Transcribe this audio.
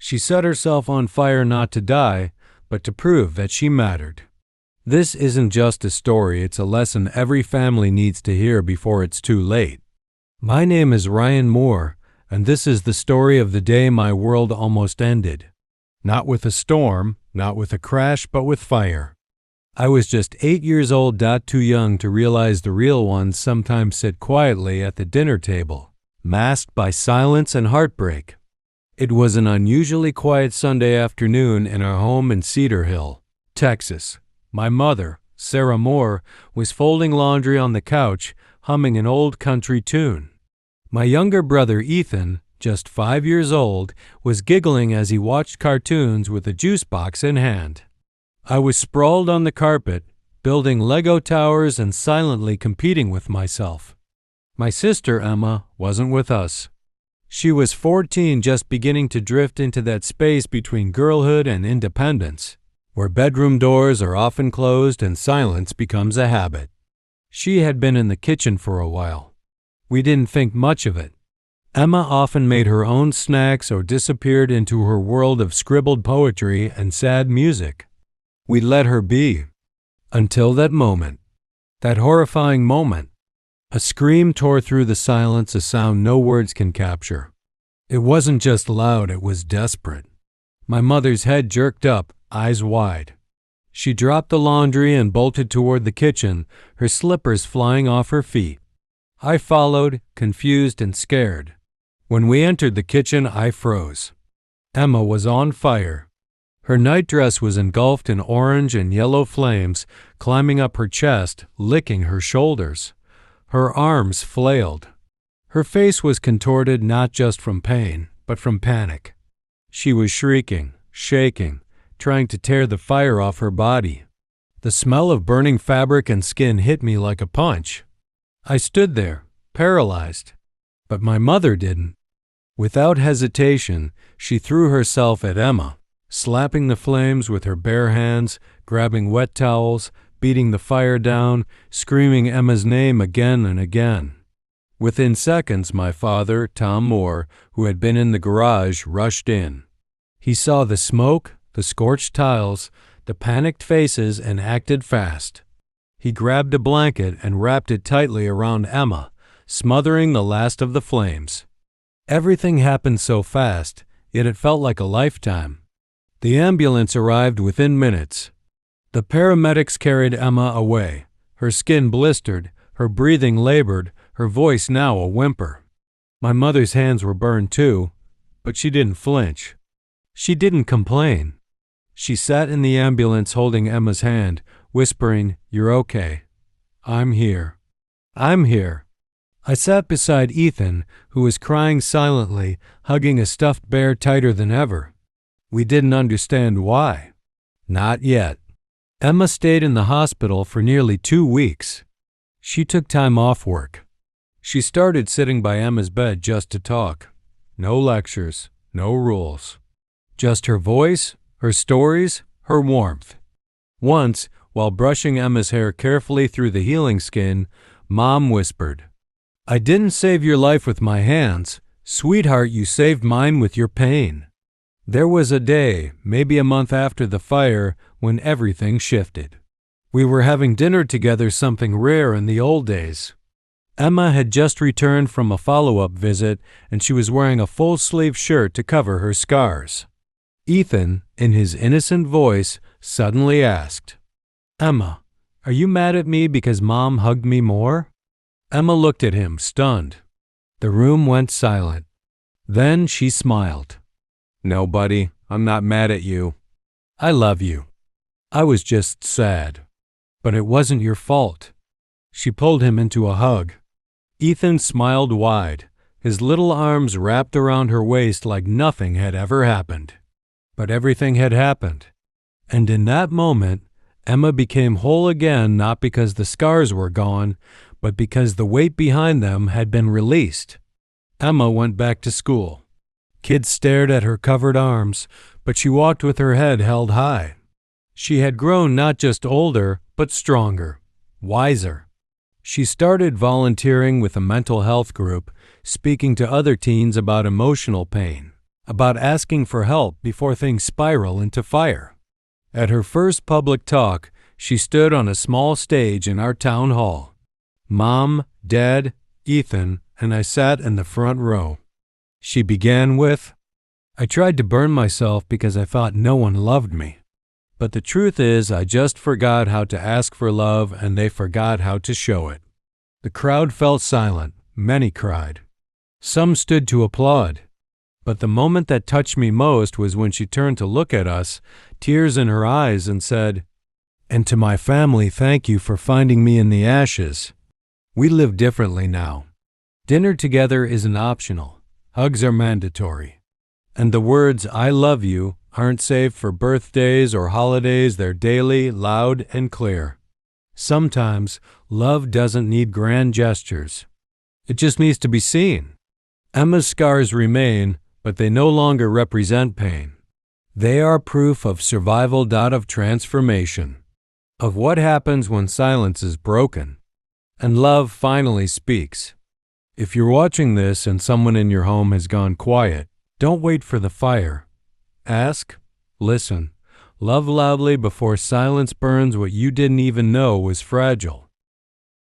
She set herself on fire not to die, but to prove that she mattered. This isn't just a story, it's a lesson every family needs to hear before it's too late. My name is Ryan Moore, and this is the story of the day my world almost ended. Not with a storm, not with a crash, but with fire. I was just 8 years old, too young to realize the real ones sometimes sit quietly at the dinner table, masked by silence and heartbreak. It was an unusually quiet Sunday afternoon in our home in Cedar Hill, Texas. My mother, Sarah Moore, was folding laundry on the couch, humming an old country tune. My younger brother Ethan, just 5 years old, was giggling as he watched cartoons with a juice box in hand. I was sprawled on the carpet, building Lego towers and silently competing with myself. My sister Emma wasn't with us. She was 14, just beginning to drift into that space between girlhood and independence, where bedroom doors are often closed and silence becomes a habit. She had been in the kitchen for a while. We didn't think much of it. Emma often made her own snacks or disappeared into her world of scribbled poetry and sad music. We let her be. Until that moment. That horrifying moment. A scream tore through the silence, a sound no words can capture. It wasn't just loud, it was desperate. My mother's head jerked up, eyes wide. She dropped the laundry and bolted toward the kitchen, her slippers flying off her feet. I followed, confused and scared. When we entered the kitchen, I froze. Emma was on fire. Her nightdress was engulfed in orange and yellow flames, climbing up her chest, licking her shoulders. Her arms flailed. Her face was contorted not just from pain, but from panic. She was shrieking, shaking, trying to tear the fire off her body. The smell of burning fabric and skin hit me like a punch. I stood there, paralyzed. But my mother didn't. Without hesitation, she threw herself at Emma, slapping the flames with her bare hands, grabbing wet towels, beating the fire down, screaming Emma's name again and again. Within seconds, my father, Tom Moore, who had been in the garage, rushed in. He saw the smoke, the scorched tiles, the panicked faces, and acted fast. He grabbed a blanket and wrapped it tightly around Emma, smothering the last of the flames. Everything happened so fast, yet it felt like a lifetime. The ambulance arrived within minutes. The paramedics carried Emma away, her skin blistered, her breathing labored, her voice now a whimper. My mother's hands were burned too, but she didn't flinch. She didn't complain. She sat in the ambulance holding Emma's hand, whispering, "You're okay. I'm here. I'm here." I sat beside Ethan, who was crying silently, hugging a stuffed bear tighter than ever. We didn't understand why. Not yet. Emma stayed in the hospital for nearly 2 weeks. She took time off work. She started sitting by Emma's bed just to talk. No lectures, no rules. Just her voice, her stories, her warmth. Once, while brushing Emma's hair carefully through the healing skin, Mom whispered, "I didn't save your life with my hands. Sweetheart, you saved mine with your pain." There was a day, maybe a month after the fire, when everything shifted. We were having dinner together, something rare in the old days. Emma had just returned from a follow-up visit, and she was wearing a full-sleeve shirt to cover her scars. Ethan, in his innocent voice, suddenly asked, "Emma, are you mad at me because Mom hugged me more?" Emma looked at him, stunned. The room went silent. Then she smiled. "No, buddy, I'm not mad at you. I love you. I was just sad. But it wasn't your fault." She pulled him into a hug. Ethan smiled wide, his little arms wrapped around her waist like nothing had ever happened. But everything had happened. And in that moment, Emma became whole again, not because the scars were gone, but because the weight behind them had been released. Emma went back to school. Kids stared at her covered arms, but she walked with her head held high. She had grown not just older, but stronger, wiser. She started volunteering with a mental health group, speaking to other teens about emotional pain, about asking for help before things spiral into fire. At her first public talk, she stood on a small stage in our town hall. Mom, Dad, Ethan, and I sat in the front row. She began with, "I tried to burn myself because I thought no one loved me. But the truth is, I just forgot how to ask for love, and they forgot how to show it." The crowd fell silent. Many cried. Some stood to applaud. But the moment that touched me most was when she turned to look at us, tears in her eyes, and said, "And to my family, thank you for finding me in the ashes. We live differently now. Dinner together isn't optional. Hugs are mandatory. And the words 'I love you' aren't saved for birthdays or holidays. They're daily, loud, and clear. Sometimes love doesn't need grand gestures. It just needs to be seen." Emma's scars remain, but they no longer represent pain. They are proof of survival, of transformation, of what happens when silence is broken, and love finally speaks. If you're watching this and someone in your home has gone quiet, don't wait for the fire. Ask, listen, love loudly before silence burns what you didn't even know was fragile.